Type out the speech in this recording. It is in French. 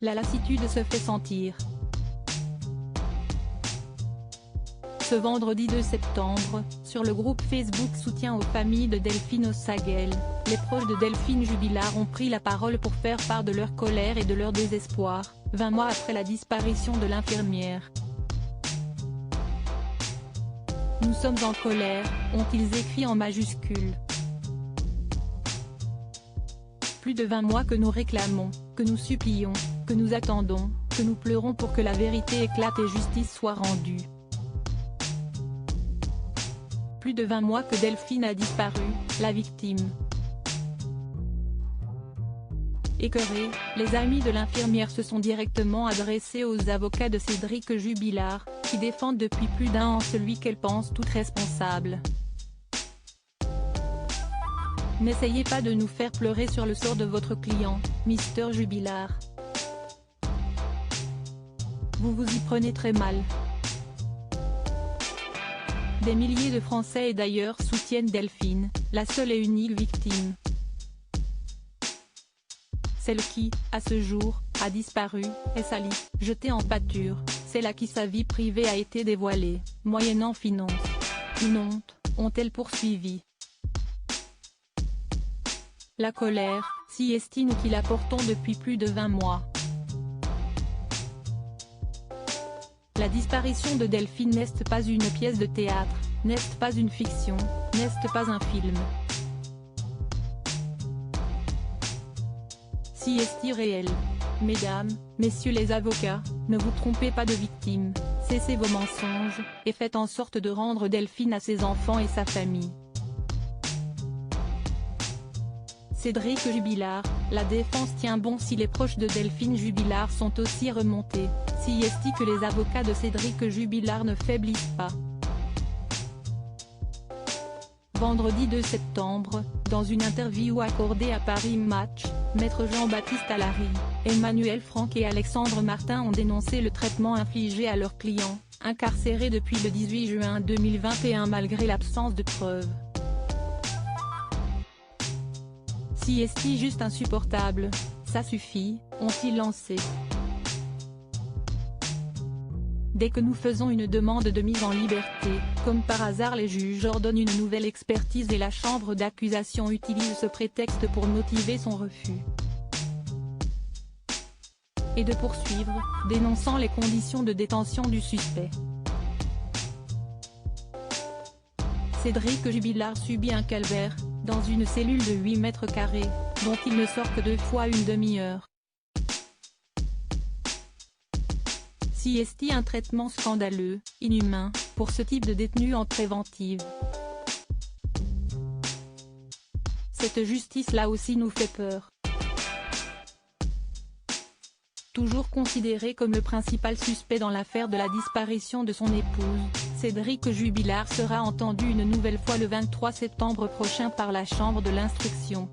La lassitude se fait sentir. Ce vendredi 2 septembre, sur le groupe Facebook Soutien aux familles de Delphine Ossagel, les proches de Delphine Jubilard ont pris la parole pour faire part de leur colère et de leur désespoir, 20 mois après la disparition de l'infirmière. Nous sommes en colère, ont-ils écrit en majuscules. Plus de 20 mois que nous réclamons, que nous supplions, que nous attendons, que nous pleurons pour que la vérité éclate et justice soit rendue. Plus de 20 mois que Delphine a disparu, la victime. Écœurés, les amis de l'infirmière se sont directement adressés aux avocats de Cédric Jubilard, qui défendent depuis plus d'un an celui qu'elle pense toute responsable. N'essayez pas de nous faire pleurer sur le sort de votre client, Mr Jubilard. Vous vous y prenez très mal. Des milliers de Français et d'ailleurs soutiennent Delphine, la seule et unique victime. Celle qui, à ce jour, a disparu, est salie, jetée en pâture, celle à qui sa vie privée a été dévoilée, moyennant finance. Une honte, ont-elles poursuivi. La colère, si est nous qui la portons depuis plus de 20 mois. La disparition de Delphine n'est pas une pièce de théâtre, n'est pas une fiction, n'est pas un film. Si est réel. Mesdames, messieurs les avocats, ne vous trompez pas de victime, cessez vos mensonges, et faites en sorte de rendre Delphine à ses enfants et sa famille. Cédric Jubilard, la défense tient bon si les proches de Delphine Jubilard sont aussi remontés, si est que les avocats de Cédric Jubilard ne faiblissent pas. Vendredi 2 septembre, dans une interview accordée à Paris Match, Maître Jean-Baptiste Allary, Emmanuel Franck et Alexandre Martin ont dénoncé le traitement infligé à leurs clients, incarcérés depuis le 18 juin 2021 malgré l'absence de preuves. Si est juste insupportable, ça suffit, ont-ils lancé. Dès que nous faisons une demande de mise en liberté, comme par hasard les juges ordonnent une nouvelle expertise et la chambre d'accusation utilise ce prétexte pour motiver son refus. Et de poursuivre, dénonçant les conditions de détention du suspect. Cédric Jubilard subit un calvaire, dans une cellule de 8 mètres carrés, dont il ne sort que 2 fois une demi-heure. Si est un traitement scandaleux, inhumain, pour ce type de détenu en préventive. Cette justice-là aussi nous fait peur. Toujours considéré comme le principal suspect dans l'affaire de la disparition de son épouse, Cédric Jubilard sera entendu une nouvelle fois le 23 septembre prochain par la Chambre de l'instruction.